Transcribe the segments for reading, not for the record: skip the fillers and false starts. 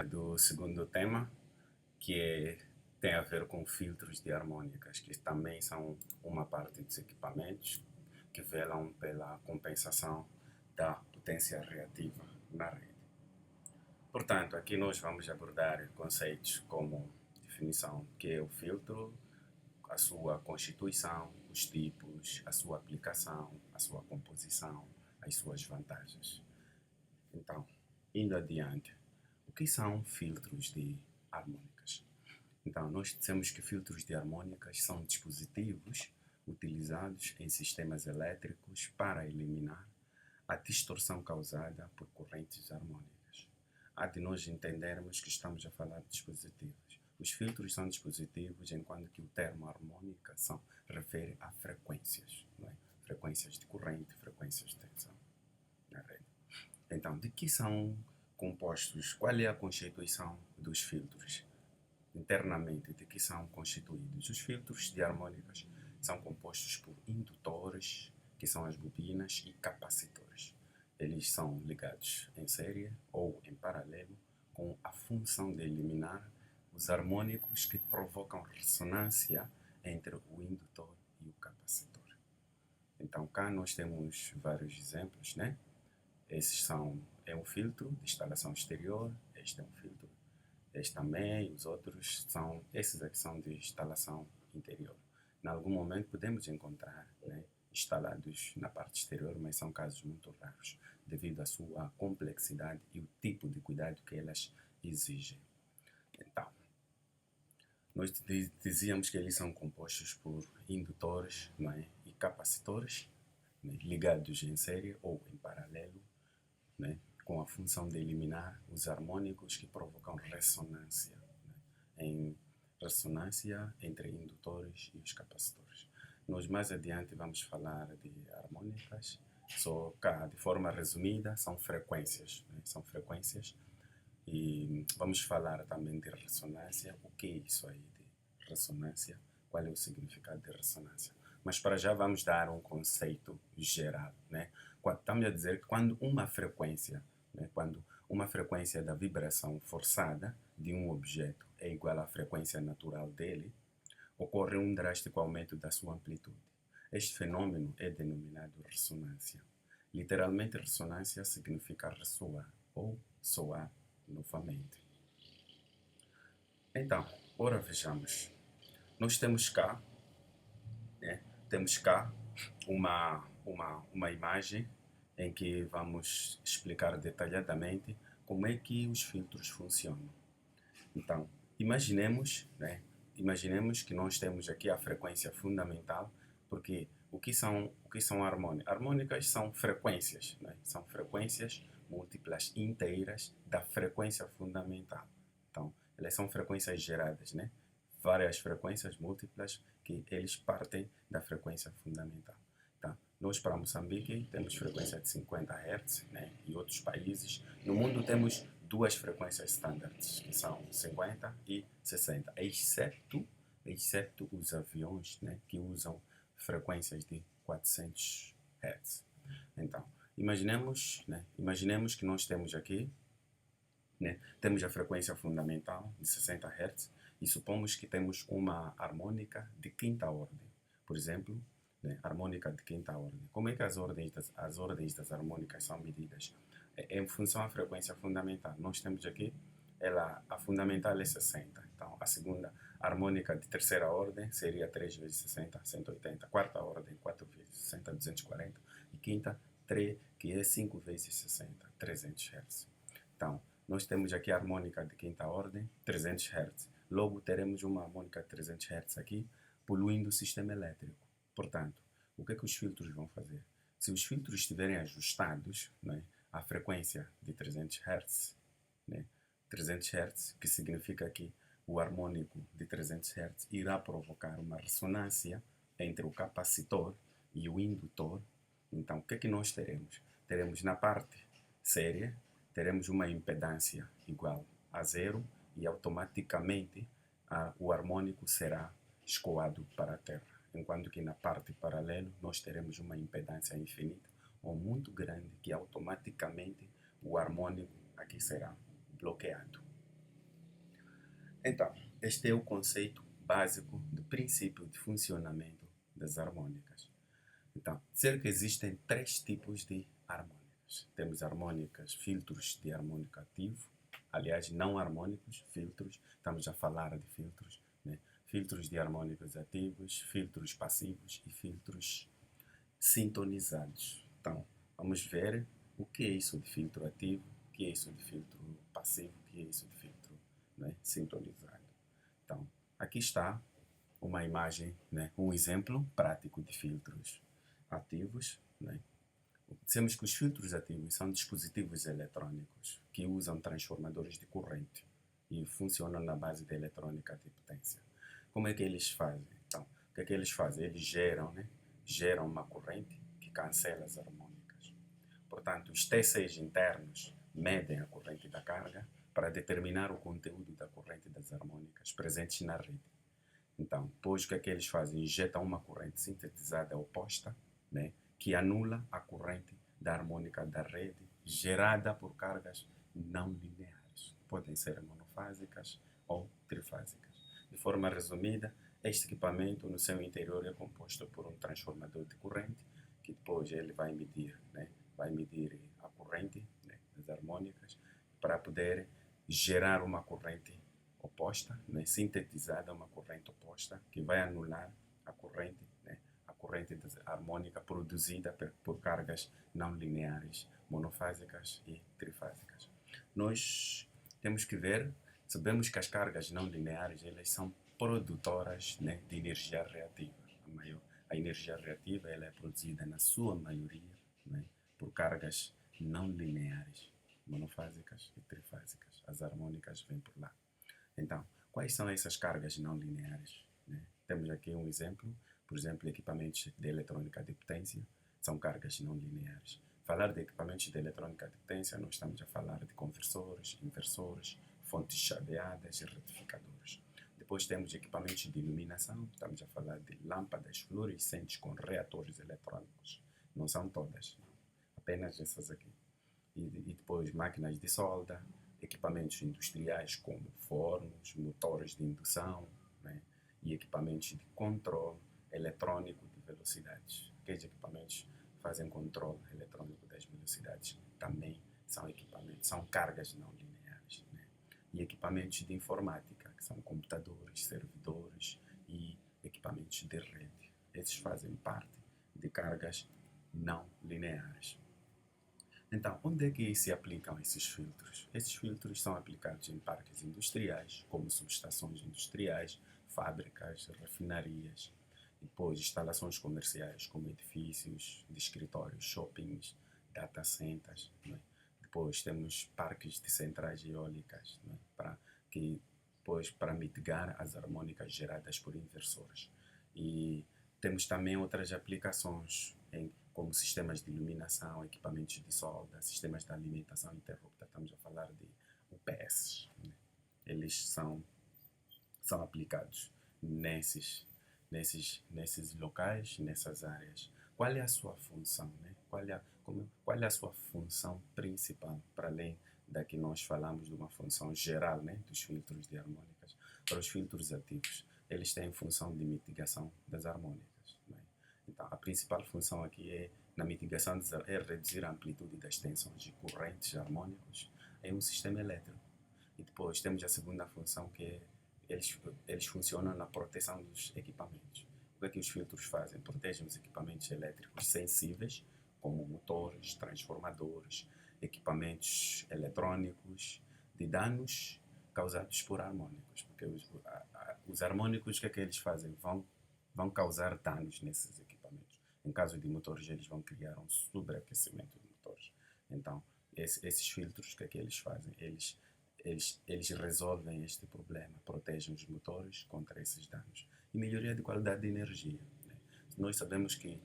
falar do segundo tema, tem a ver com filtros de harmônicas, que também são uma parte dos equipamentos que velam pela compensação da potência reativa na rede. Portanto, aqui nós vamos abordar conceitos como definição, que é o filtro, a sua constituição, os tipos, a sua aplicação, a sua composição, as suas vantagens. Então, indo adiante, o que são filtros de harmônicas? Então, nós dissemos que filtros de harmônicas são dispositivos utilizados em sistemas elétricos para eliminar a distorção causada por correntes harmônicas. Há de nós entendermos que estamos a falar de dispositivos. Os filtros são dispositivos, enquanto que o termo harmônica refere a frequências, não é? Frequências de corrente, frequências de tensão na rede. Então, de que são compostos? Qual é a constituição dos filtros? Internamente, de que são constituídos? Os filtros de harmônicas são compostos por indutores, que são as bobinas, e capacitores. Eles são ligados em série ou em paralelo com a função de eliminar os harmônicos que provocam ressonância entre o indutor e o capacitor. Então, cá nós temos vários exemplos, né? É um filtro de instalação exterior, este é um filtro, este também, os outros esses aqui são de instalação interior. Em algum momento podemos encontrar, né, instalados na parte exterior, mas são casos muito raros, devido à sua complexidade e o tipo de cuidado que elas exigem. Então, nós dizíamos que eles são compostos por indutores, não é, e capacitores, né, ligados em série ou em paralelo, né, com a função de eliminar os harmônicos que provocam ressonância, né, em ressonância entre indutores e os capacitores. Nós mais adiante vamos falar de harmônicas, só que de forma resumida são frequências, né, são frequências, e vamos falar também de ressonância, o que é isso aí de ressonância, qual é o significado de ressonância. Mas para já vamos dar um conceito geral, né? Estamos a dizer que quando uma frequência, né, quando uma frequência da vibração forçada de um objeto é igual à frequência natural dele, ocorre um drástico aumento da sua amplitude. Este fenômeno é denominado ressonância. Literalmente, ressonância significa ressoar ou soar novamente. Então, ora vejamos. Nós temos cá, né, temos cá uma imagem em que vamos explicar detalhadamente como é que os filtros funcionam. Então, imaginemos que nós temos aqui a frequência fundamental, porque o que são harmônicas? Harmônicas são frequências, né? São frequências múltiplas inteiras da frequência fundamental. Então, elas são frequências geradas, né? Várias frequências múltiplas que eles partem da frequência fundamental. Então, nós para Moçambique temos frequência de 50 Hz, né? E outros países. No mundo temos duas frequências standards, que são 50 e 60, exceto os aviões, né, que usam frequências de 400 Hz. Então, imaginemos que nós temos aqui, né, temos a frequência fundamental de 60 Hz e supomos que temos uma harmônica de quinta ordem. Por exemplo, né, harmônica de quinta ordem. Como é que as ordens das harmônicas são medidas? Em função da frequência fundamental. Nós temos aqui, a fundamental é 60. Então, a segunda harmônica de terceira ordem seria 3 vezes 60, 180. Quarta ordem, 4 vezes 60, 240. E quinta, 3, que é 5 vezes 60, 300 Hz. Então, nós temos aqui a harmônica de quinta ordem, 300 Hz. Logo, teremos uma harmônica de 300 Hz aqui, poluindo o sistema elétrico. Portanto, o que é que os filtros vão fazer? Se os filtros estiverem ajustados, né, à frequência de 300 Hz, né, 300 Hz, que significa que o harmônico de 300 Hz irá provocar uma ressonância entre o capacitor e o indutor. Então, o que é que nós teremos? Teremos na parte séria, teremos uma impedância igual a zero e automaticamente o harmônico será escoado para a Terra. Enquanto que na parte paralela nós teremos uma impedância infinita ou muito grande que automaticamente o harmônico aqui será bloqueado. Então, este é o conceito básico do princípio de funcionamento das harmônicas. Então, dizer que existem três tipos de harmônicas. Temos harmônicas, filtros de harmônico ativo, aliás, não harmônicos, filtros, estamos a falar de filtros, né? Filtros de harmônicos ativos, filtros passivos e filtros sintonizados. Então, vamos ver o que é isso de filtro ativo, o que é isso de filtro passivo, o que é isso de filtro, né, sintonizado. Então, aqui está uma imagem, né, um exemplo prático de filtros ativos. Né? Dizemos que os filtros ativos são dispositivos eletrônicos que usam transformadores de corrente e funcionam na base da eletrônica de potência. Como é que eles fazem? Então, o que é que eles fazem? Eles geram, né, geram uma corrente que cancela as harmônicas. Portanto, os T6 internos medem a corrente da carga para determinar o conteúdo da corrente das harmônicas presentes na rede. Então, depois o que é que eles fazem? Injetam uma corrente sintetizada oposta, né, que anula a corrente da harmônica da rede gerada por cargas não lineares. Podem ser monofásicas ou trifásicas. De forma resumida, este equipamento no seu interior é composto por um transformador de corrente que depois ele vai medir a corrente, né, das harmônicas para poder gerar uma corrente oposta, né, sintetizada, uma corrente oposta que vai anular a corrente harmônica produzida por cargas não lineares, monofásicas e trifásicas. Nós temos que ver, sabemos que as cargas não lineares elas são produtoras, né, de energia reativa. A energia reativa ela é produzida na sua maioria, né, por cargas não lineares, monofásicas e trifásicas. As harmônicas vêm por lá. Então, quais são essas cargas não lineares? Né? Temos aqui um exemplo, por exemplo, equipamentos de eletrônica de potência são cargas não lineares. Falar de equipamentos de eletrônica de potência, nós estamos a falar de conversores, inversores, fontes chaveadas e retificadores. Depois temos equipamentos de iluminação, estamos a falar de lâmpadas fluorescentes com reatores eletrônicos. Não são todas, não. Apenas essas aqui. E depois máquinas de solda, equipamentos industriais como fornos, motores de indução, né? E equipamentos de controle eletrônico de velocidades. Aqueles equipamentos fazem controle eletrônico das velocidades também são equipamentos, são cargas não lineares. Né? E equipamentos de informática, que são computadores, servidores e equipamentos de rede. Esses fazem parte de cargas não lineares. Então, onde é que se aplicam esses filtros? Esses filtros são aplicados em parques industriais, como subestações industriais, fábricas, refinarias, depois instalações comerciais, como edifícios de escritórios, shoppings, data centers. Não é? Depois temos parques de centrais eólicas, não é? Para mitigar as harmônicas geradas por inversores. E temos também outras aplicações como sistemas de iluminação, equipamentos de solda, sistemas de alimentação interrupta. Estamos a falar de UPS. Né? Eles são aplicados nesses locais, nessas áreas. Qual é a sua função? Né? Qual é a sua função principal, para além da que nós falamos de uma função geral, né, dos filtros de harmônicas? Para os filtros ativos, eles têm função de mitigação das harmônicas. Né? Então, a principal função aqui na mitigação é reduzir a amplitude das tensões de correntes harmônicos em um sistema elétrico. E depois temos a segunda função que é eles funcionam na proteção dos equipamentos. O que é que os filtros fazem? Protegem os equipamentos elétricos sensíveis, como motores, transformadores, equipamentos eletrônicos, de danos causados por harmônicos. Porque os harmônicos, o que é que eles fazem? Vão causar danos nesses equipamentos. Em caso de motores, eles vão criar um sobreaquecimento de motores. Então, esses filtros, o que é que eles fazem? Eles resolvem este problema, protegem os motores contra esses danos. E melhoria de qualidade de energia. Né? Nós sabemos que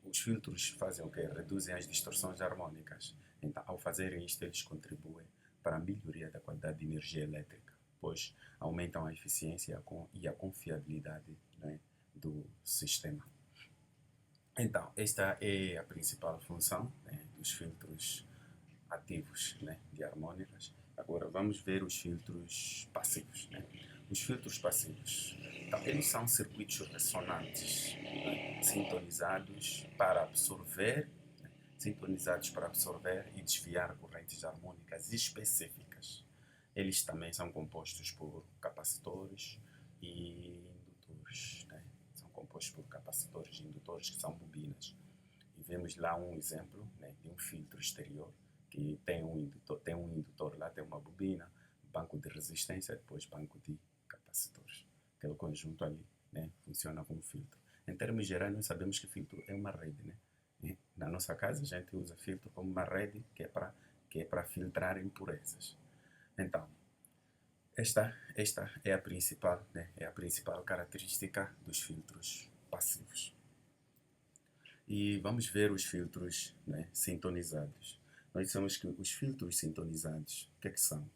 os filtros fazem o quê? Reduzem as distorções harmônicas. Então, ao fazerem isto, eles contribuem para a melhoria da qualidade de energia elétrica, pois aumentam a eficiência e a confiabilidade, né, do sistema. Então, esta é a principal função, né, dos filtros ativos, né, de harmônicas. Agora vamos ver os filtros passivos. Né? Os filtros passivos. Então, eles são circuitos ressonantes, né, sintonizados para absorver e desviar correntes harmônicas específicas. Eles também são compostos por capacitores e indutores, né? São compostos por capacitores e indutores, que são bobinas. E vemos lá um exemplo, né, de um filtro exterior que tem um indutor lá, tem uma bobina, banco de resistência, depois banco de capacitores. Aquele conjunto ali, né, funciona como filtro. Em termos gerais, nós sabemos que filtro é uma rede, né? E na nossa casa, a gente usa filtro como uma rede que é para filtrar impurezas. Então, esta é a principal, né, é a principal característica dos filtros passivos. E vamos ver os filtros, né, sintonizados. Nós dissemos que os filtros sintonizados, o que é que são?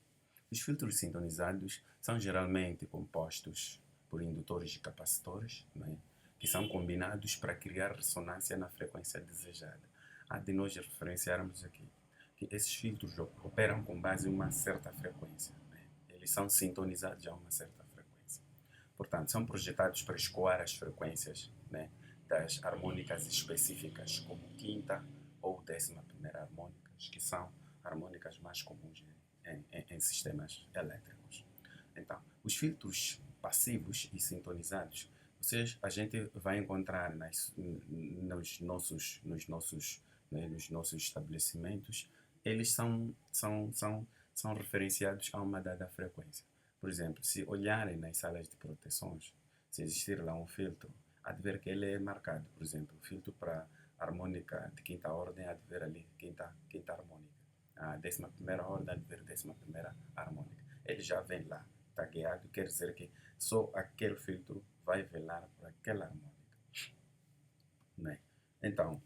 Os filtros sintonizados são geralmente compostos por indutores e capacitores, né, que são combinados para criar ressonância na frequência desejada. Há de nós referenciarmos aqui que esses filtros operam com base em uma certa frequência, né? Eles são sintonizados a uma certa frequência. Portanto, são projetados para escoar as frequências, né, das harmônicas específicas, como quinta ou 11ª harmônicas, que são harmônicas mais comuns em sistemas elétricos. Então, os filtros passivos e sintonizados, a gente vai encontrar nos nossos estabelecimentos. Eles são referenciados a uma dada frequência. Por exemplo, se olharem nas salas de proteções, se existir lá um filtro, há de ver que ele é marcado. Por exemplo, o filtro para harmônica de quinta ordem, há de ver ali quinta harmônica. A 11ª ordem, há de ver 11ª harmônica. Ele já vem lá tagueado, quer dizer que só aquele filtro vai velar por aquela harmônica. Né? Então,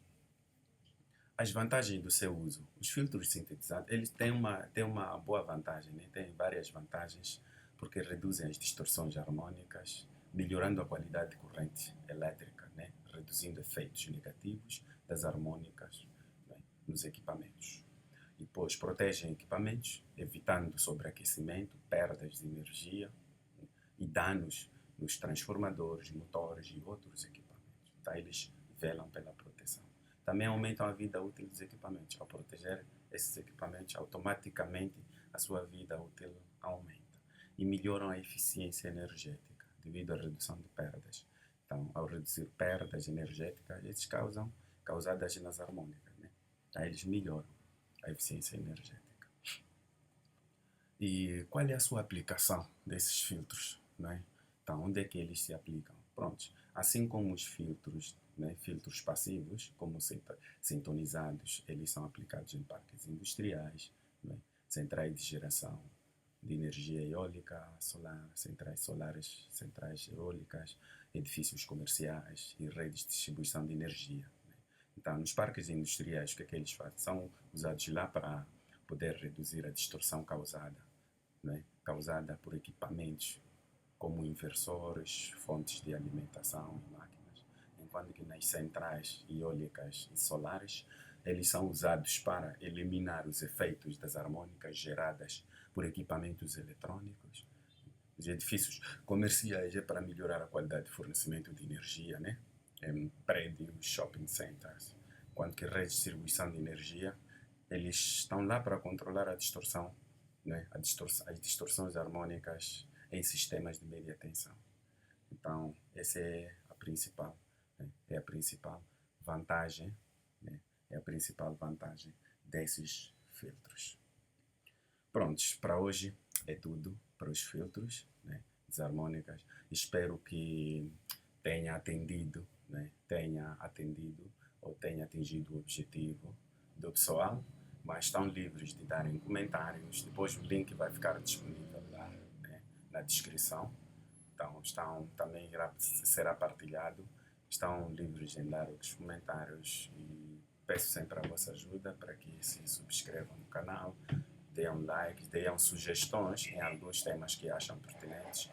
as vantagens do seu uso. Os filtros sintetizados, eles têm uma boa vantagem, né? Têm várias vantagens, porque reduzem as distorções harmônicas, melhorando a qualidade de corrente elétrica, né? Reduzindo efeitos negativos das harmônicas, né, nos equipamentos. E depois protegem equipamentos, evitando sobreaquecimento, perdas de energia, né, e danos nos transformadores, motores e outros equipamentos. Então, eles velam pela proteção. Também aumentam a vida útil dos equipamentos. Ao proteger esses equipamentos, automaticamente a sua vida útil aumenta. E melhoram a eficiência energética devido à redução de perdas. Então, ao reduzir perdas energéticas, eles causadas nas harmônicas, né? Então, eles melhoram a eficiência energética. E qual é a sua aplicação desses filtros, né? Então, onde é que eles se aplicam? Pronto. Assim como os filtros, né, filtros passivos, como sintonizados, eles são aplicados em parques industriais, né, centrais de geração de energia eólica, solar, centrais solares, centrais eólicas, edifícios comerciais e redes de distribuição de energia. Né? Então, nos parques industriais, o que é que eles fazem? São usados lá para poder reduzir a distorção causada, né, causada por equipamentos como inversores, fontes de alimentação e máquinas, enquanto que nas centrais eólicas e solares eles são usados para eliminar os efeitos das harmônicas geradas por equipamentos eletrônicos. Os edifícios comerciais é para melhorar a qualidade de fornecimento de energia, né, em prédios, shopping centers, enquanto que redes de distribuição de energia, eles estão lá para controlar a distorção, né, as distorções harmônicas em sistemas de média tensão. Então, essa é a principal, né? É a principal vantagem, né? É a principal vantagem desses filtros. Prontos, para hoje é tudo para os filtros, né, desarmônicas. Espero que tenha atendido, né, ou tenha atingido o objetivo do pessoal, mas estão livres de darem comentários. Depois o link vai ficar disponível lá, né, na descrição. Então também será partilhado. Estão livres em dar os comentários e peço sempre a vossa ajuda para que se subscrevam no canal, deem likes, deem sugestões em alguns temas que acham pertinentes.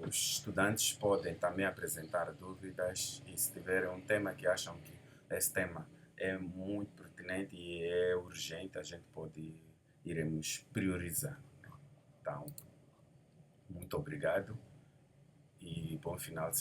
Os estudantes podem também apresentar dúvidas e se tiverem um tema que acham que esse tema é muito pertinente e é urgente, a gente iremos priorizar. Então, muito Muito obrigado e bom final de